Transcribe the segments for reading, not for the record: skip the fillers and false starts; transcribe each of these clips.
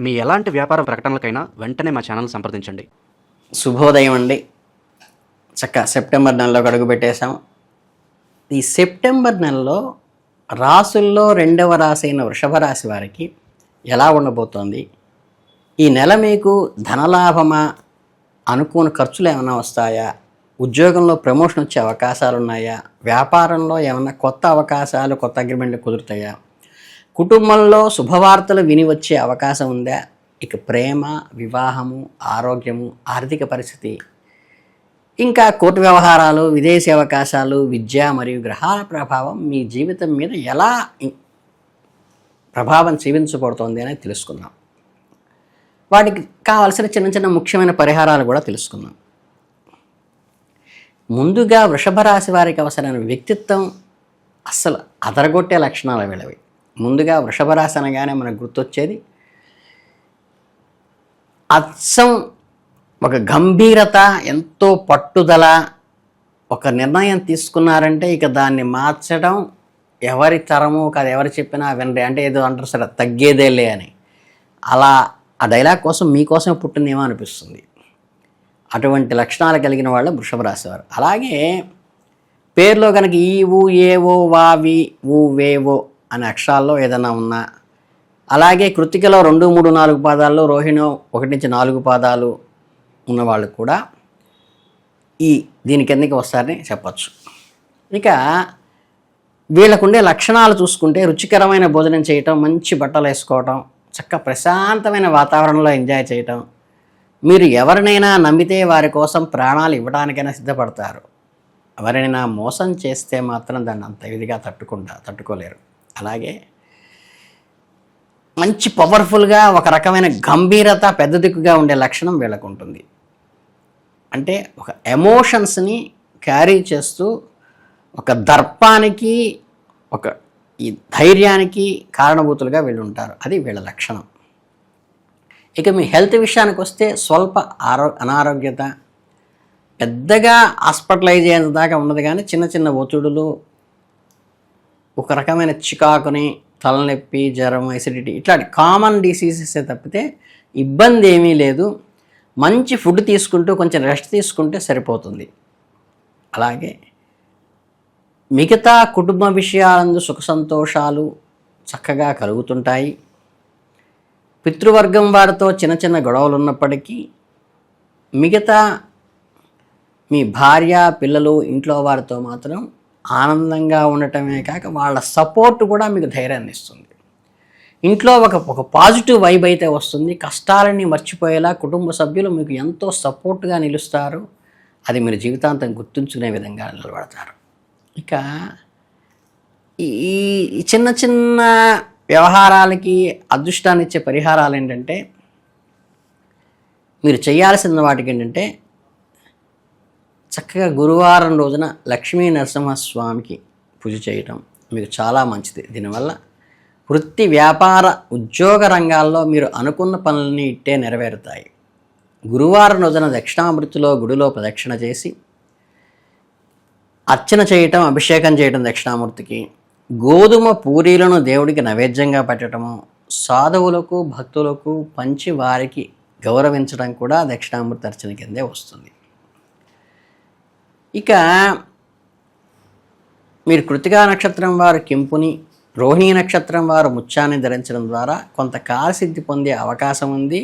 మీ ఎలాంటి వ్యాపార ప్రకటనలకైనా వెంటనే మా ఛానల్ సంప్రదించండి. శుభోదయం అండి. సెప్టెంబర్ నెలలోకి అడుగు పెట్టేశాం. ఈ సెప్టెంబర్ నెలలో రాసుల్లో రెండవ రాశి అయిన వృషభ రాశి వారికి ఎలా ఉండబోతోంది? ఈ నెల మీకు ధనలాభమా? అనుకోని ఖర్చులు ఏమైనా వస్తాయా? ఉద్యోగంలో ప్రమోషన్ వచ్చే అవకాశాలు ఉన్నాయా? వ్యాపారంలో ఏమైనా కొత్త అవకాశాలు, కొత్త అగ్రిమెంట్లు కుదురుతాయా? కుటుంబంలో శుభవార్తలు విని వచ్చే అవకాశం ఉందా? ఇక ప్రేమ, వివాహము, ఆరోగ్యము, ఆర్థిక పరిస్థితి, ఇంకా కోర్టు వ్యవహారాలు, విదేశీ అవకాశాలు, విద్య మరియు గ్రహాల ప్రభావం మీ జీవితం మీద ఎలా ప్రభావం చూపించబడుతోంది అనేది తెలుసుకుందాం. వాటికి కావాల్సిన చిన్న చిన్న ముఖ్యమైన పరిహారాలు కూడా తెలుసుకుందాం. ముందుగా వృషభ రాశి వారికి అవసరమైన వ్యక్తిత్వం అస్సలు అదరగొట్టే లక్షణాలు వీళ్ళవి. ముందుగా వృషభ రాశి అనగానే మనకు గుర్తొచ్చేది అచ్చం ఒక గంభీరత, ఎంతో పట్టుదల. ఒక నిర్ణయం తీసుకున్నారంటే ఇక దాన్ని మార్చడం ఎవరి తరము కాదు, ఎవరు చెప్పినా వినరే. అంటే ఏదో అంటారు సరే తగ్గేదేలే అని. అలా ఆ డైలాగ్ కోసం మీకోసమే పుట్టిందేమో అనిపిస్తుంది. అటువంటి లక్షణాలు కలిగిన వాళ్ళు వృషభ రాశి వారు. అలాగే పేరులో కనుక ఈ ఊ ఏవో వావి ఊ వేవో అనే అక్షరాల్లో ఏదైనా ఉన్నా, అలాగే కృత్తికలో 2, 3, 4 పాదాల్లో, రోహిణి 1 నుంచి 4 పాదాలు ఉన్నవాళ్ళు కూడా దీని కిందకి వస్తారని చెప్పచ్చు. ఇక వీళ్ళకుండే లక్షణాలు చూసుకుంటే రుచికరమైన భోజనం చేయటం, మంచి బట్టలు వేసుకోవటం, చక్కగా ప్రశాంతమైన వాతావరణంలో ఎంజాయ్ చేయటం, మీరు ఎవరినైనా నమ్మితే వారి కోసం ప్రాణాలు ఇవ్వడానికైనా సిద్ధపడతారు. ఎవరైనా మోసం చేస్తే మాత్రం దాన్ని అంత ఇదిగా తట్టుకోలేరు. అలాగే మంచి పవర్ఫుల్గా, ఒక రకమైన గంభీరత, పెద్ద దిక్కుగా ఉండే లక్షణం వీళ్ళకు ఉంటుంది. అంటే ఒక ఎమోషన్స్ని క్యారీ చేస్తూ ఒక దర్పానికి, ఒక ఈ ధైర్యానికి కారణభూతులుగా వీళ్ళు ఉంటారు. అది వీళ్ళ లక్షణం. ఇక మీ హెల్త్ విషయానికి వస్తే స్వల్ప అనారోగ్యత, పెద్దగా హాస్పిటలైజ్ అయ్యేంత దాకా ఉండదు, కానీ చిన్న చిన్న ఒత్తిడులు, ఒక రకమైన చికాకుని, తలనొప్పి, జ్వరం, ఎసిడిటీ ఇట్లాంటి కామన్ డిసీజెస్ తప్పితే ఇబ్బంది ఏమీ లేదు. మంచి ఫుడ్ తీసుకుంటూ కొంచెం రెస్ట్ తీసుకుంటే సరిపోతుంది. అలాగే మిగతా కుటుంబ విషయాలందు సుఖ సంతోషాలు చక్కగా కలుగుతుంటాయి. పితృవర్గం వారితో చిన్న చిన్న గొడవలు ఉన్నప్పటికీ మిగతా మీ భార్య, పిల్లలు, ఇంట్లో వారితో మాత్రం ఆనందంగా ఉండటమే కాక వాళ్ళ సపోర్ట్ కూడా మీకు ధైర్యాన్ని ఇస్తుంది. ఇంట్లో ఒక పాజిటివ్ వైబ్ అయితే వస్తుంది. కష్టాలని మర్చిపోయేలా కుటుంబ సభ్యులు మీకు ఎంతో సపోర్ట్గా నిలుస్తారు. అది మీరు జీవితాంతం గుర్తుంచుకునే విధంగా నిలబడతారు. ఇక ఈ చిన్న చిన్న వ్యవహారాలకి అదృష్టాన్ని ఇచ్చే పరిహారాలు ఏంటంటే, మీరు చేయాల్సిన వాటికి ఏంటంటే చక్కగా గురువారం రోజున లక్ష్మీ నరసింహస్వామికి పూజ చేయటం మీకు చాలా మంచిది. దీనివల్ల వృత్తి, వ్యాపార, ఉద్యోగ రంగాల్లో మీరు అనుకున్న పనులని ఇట్టే నెరవేరుతాయి. గురువారం రోజున దక్షిణామృతిలో గుడిలో ప్రదక్షిణ చేసి అర్చన చేయటం, అభిషేకం చేయటం దక్షిణామూర్తికి, గోధుమ పూరీలను దేవుడికి నైవేద్యంగా పెట్టడము, సాధువులకు, భక్తులకు పంచి వారికి గౌరవించడం కూడా దక్షిణామూర్తి అర్చన కిందే వస్తుంది. ఇక మీరు కృత్తికా నక్షత్రం వారు కెంపుని, రోహిణీ నక్షత్రం వారు ముత్యాన్ని ధరించడం ద్వారా కొంత కార్యసిద్ధి పొందే అవకాశం ఉంది.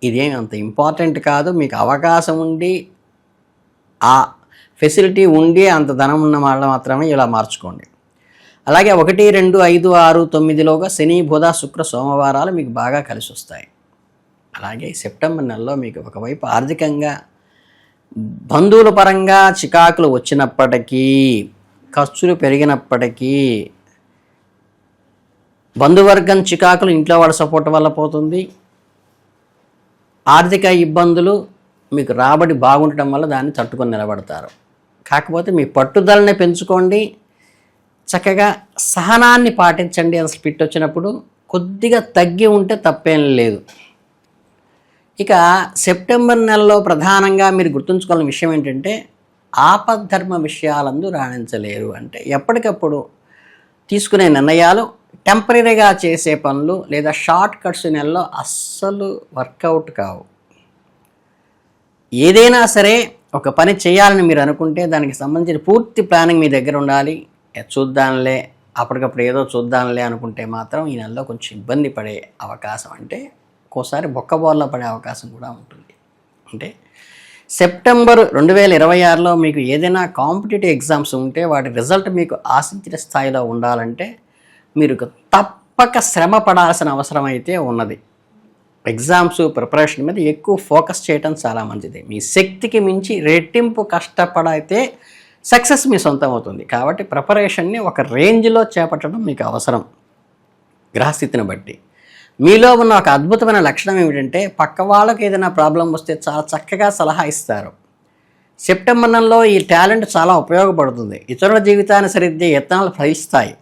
ఇదేమి అంత ఇంపార్టెంట్ కాదు. మీకు అవకాశం ఉండి, ఆ ఫెసిలిటీ ఉండి, అంత ధనం ఉన్న వాళ్ళు మాత్రమే ఇలా మార్చుకోండి. అలాగే 1, 2, 5, 6, 9లోగా శని, బుధ, శుక్ర, సోమవారాలు మీకు బాగా కలిసి వస్తాయి. అలాగే సెప్టెంబర్ నెలలో మీకు ఒకవైపు ఆర్థికంగా, బంధువుల పరంగా చికాకులు వచ్చినప్పటికీ, ఖర్చులు పెరిగినప్పటికీ, బంధువర్గం చికాకులు ఇంట్లో వాళ్ళ సపోర్ట్ వల్ల పోతుంది. ఆర్థిక ఇబ్బందులు, మీకు రాబడి బాగుండటం వల్ల దాన్ని తట్టుకొని నిలబడతారు. కాకపోతే మీ పట్టుదలని పెంచుకోండి, చక్కగా సహనాన్ని పాటించండి. అసలు ఫిట్ వచ్చినప్పుడు కొద్దిగా తగ్గి ఉంటే తప్పేం లేదు. ఇక సెప్టెంబర్ నెలలో ప్రధానంగా మీరు గుర్తుంచుకోవాల్సిన విషయం ఏంటంటే, ఆపద్ధర్మ విషయాలందు రాణించలేరు. అంటే ఎప్పటికప్పుడు తీసుకునే నిర్ణయాలు టెంపరీగా చేసే పనులు లేదా షార్ట్ కట్స్ నెలలో అస్సలు వర్కౌట్ కావు. ఏదైనా సరే ఒక పని చేయాలని మీరు అనుకుంటే దానికి సంబంధించిన పూర్తి ప్లానింగ్ మీ దగ్గర ఉండాలి. చూద్దాంలే, అప్పటికప్పుడు ఏదో చూద్దాంలే అనుకుంటే మాత్రం ఈ నెలలో కొంచెం ఇబ్బంది పడే అవకాశం, అంటే ఒక్కోసారి బొక్కబోర్లో పడే అవకాశం కూడా ఉంటుంది. అంటే సెప్టెంబర్ 2026లో మీకు ఏదైనా కాంపిటేటివ్ ఎగ్జామ్స్ ఉంటే వాటి రిజల్ట్ మీకు ఆశించిన స్థాయిలో ఉండాలంటే మీరు తప్పక శ్రమ పడాల్సిన అవసరం అయితే ఉన్నది. ఎగ్జామ్స్ ప్రిపరేషన్ మీద ఎక్కువ ఫోకస్ చేయటం చాలా మంచిది. మీ శక్తికి మించి రెట్టింపు కష్టపడితే సక్సెస్ మీ సొంతం అవుతుంది. కాబట్టి ప్రిపరేషన్ని ఒక రేంజ్లో చేపట్టడం మీకు అవసరం. గ్రహస్థితిని బట్టి మీలో ఉన్న ఒక అద్భుతమైన లక్షణం ఏమిటంటే పక్క వాళ్ళకి ఏదైనా ప్రాబ్లం వస్తే చాలా చక్కగా సలహా ఇస్తారు. సెప్టెంబర్ నెలలో ఈ టాలెంట్ చాలా ఉపయోగపడుతుంది. ఇతరుల జీవితాన్ని సరిదిద్దే యత్నాలు ఫలిస్తాయి.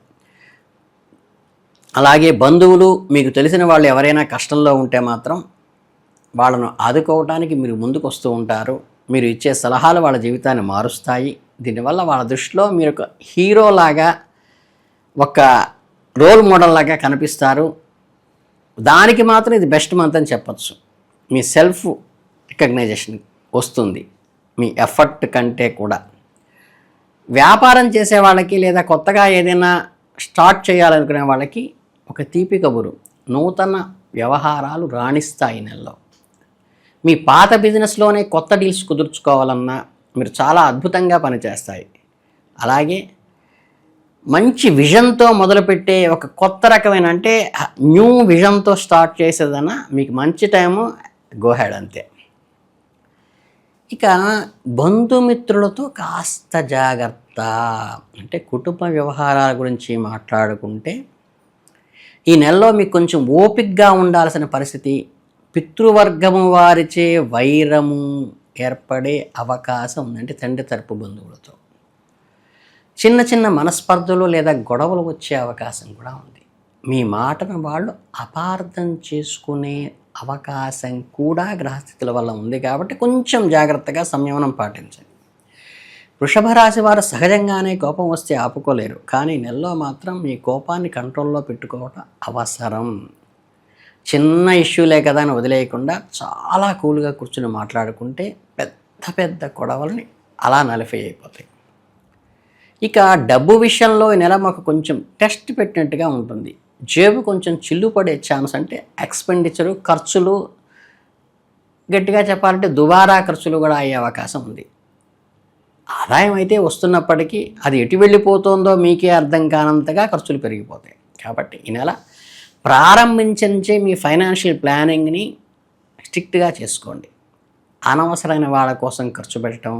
అలాగే బంధువులు, మీకు తెలిసిన వాళ్ళు ఎవరైనా కష్టంలో ఉంటే మాత్రం వాళ్ళను ఆదుకోవడానికి మీరు ముందుకు వస్తూ ఉంటారు. మీరు ఇచ్చే సలహాలు వాళ్ళ జీవితాన్ని మారుస్తాయి. దీనివల్ల వాళ్ళ దృష్టిలో మీరు ఒక హీరోలాగా, ఒక రోల్ మోడల్ లాగా కనిపిస్తారు. దానికి మాత్రం ఇది బెస్ట్ మంత్ అని చెప్పచ్చు. మీ సెల్ఫ్ రికగ్నైజేషన్ వస్తుంది మీ ఎఫర్ట్ కంటే కూడా. వ్యాపారం చేసే వాళ్ళకి లేదా కొత్తగా ఏదైనా స్టార్ట్ చేయాలనుకునే వాళ్ళకి ఒక తీపి కబురు, నూతన వ్యవహారాలు రాణిస్తాయి నెలలో. మీ పాత బిజినెస్లోనే కొత్త డీల్స్ కుదుర్చుకోవాలన్నా మీరు చాలా అద్భుతంగా పనిచేస్తాయి. అలాగే మంచి విజన్తో మొదలుపెట్టే ఒక కొత్త రకమైన, అంటే న్యూ విజన్తో స్టార్ట్ చేసేదన్నా మీకు మంచి టైము, గోహెడ్ అంతే. ఇక బంధుమిత్రులతో కాస్త జాగ్రత్త. అంటే కుటుంబ వ్యవహారాల గురించి మాట్లాడుకుంటే ఈ నెలలో మీకు కొంచెం ఓపికగా ఉండాల్సిన పరిస్థితి. పితృవర్గము వారిచే వైరము ఏర్పడే అవకాశం ఉందంటే తండ్రి తరపు బంధువులతో చిన్న చిన్న మనస్పర్ధలు లేదా గొడవలు వచ్చే అవకాశం కూడా ఉంది. మీ మాటను వాళ్ళు అపార్థం చేసుకునే అవకాశం కూడా గ్రహస్థితుల వల్ల ఉంది. కాబట్టి కొంచెం జాగ్రత్తగా సంయమనం పాటించండి. వృషభ రాశి వారు సహజంగానే కోపం వస్తే ఆపుకోలేరు. కానీ నెలలో మాత్రం మీ కోపాన్ని కంట్రోల్లో పెట్టుకోవటం అవసరం. చిన్న ఇష్యూలే కదా అని వదిలేయకుండా చాలా కూల్గా కూర్చుని మాట్లాడుకుంటే పెద్ద పెద్ద గొడవలని అలా నలిఫై అయిపోతాయి. ఇక డబ్బు విషయంలో ఈ నెల మాకు కొంచెం టెస్ట్ పెట్టినట్టుగా ఉంటుంది. జేబు కొంచెం చిల్లు పడే ఛాన్స్, అంటే ఎక్స్పెండిచరు, ఖర్చులు, గట్టిగా చెప్పాలంటే దుబారా ఖర్చులు కూడా అయ్యే అవకాశం ఉంది. ఆదాయం అయితే వస్తున్నప్పటికీ అది ఎటు వెళ్ళిపోతుందో మీకే అర్థం కానంతగా ఖర్చులు పెరిగిపోతాయి. కాబట్టి ఈ నెల ప్రారంభించే మీ ఫైనాన్షియల్ ప్లానింగ్ని స్ట్రిక్ట్గా చేసుకోండి. అనవసరమైన వాళ్ళ కోసం ఖర్చు పెట్టడం,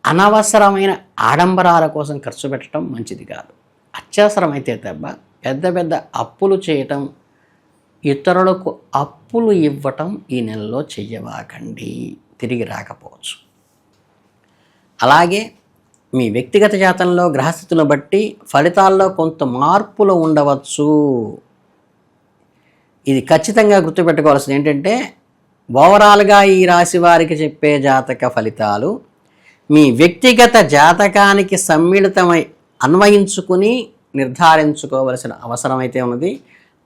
అనవసరమైన ఆడంబరాల కోసం ఖర్చు పెట్టడం మంచిది కాదు. అత్యవసరమైతే తప్ప పెద్ద పెద్ద అప్పులు చేయటం, ఇతరులకు అప్పులు ఇవ్వటం ఈ నెలలో చెయ్యవాకండి. తిరిగి రాకపోవచ్చు. అలాగే మీ వ్యక్తిగత జాతకంలో గ్రహస్థితులను బట్టి ఫలితాల్లో కొంత మార్పులు ఉండవచ్చు. ఇది ఖచ్చితంగా గుర్తుపెట్టుకోవాల్సింది ఏంటంటే ఓవరాల్గా ఈ రాశి వారికి చెప్పే జాతక ఫలితాలు మీ వ్యక్తిగత జాతకానికి సమ్మిళితమై అన్వయించుకుని నిర్ధారించుకోవలసిన అవసరం అయితే ఉన్నది.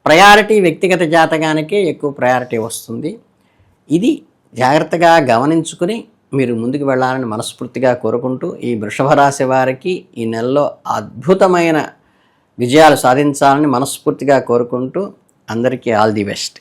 ప్రయారిటీ వ్యక్తిగత జాతకానికే ఎక్కువ ప్రయారిటీ వస్తుంది. ఇది జాగ్రత్తగా గమనించుకుని మీరు ముందుకు వెళ్ళాలని మనస్ఫూర్తిగా కోరుకుంటూ ఈ వృషభ రాశి వారికి ఈ నెలలో అద్భుతమైన విజయాలు సాధించాలని మనస్ఫూర్తిగా కోరుకుంటూ అందరికీ ఆల్ ది బెస్ట్.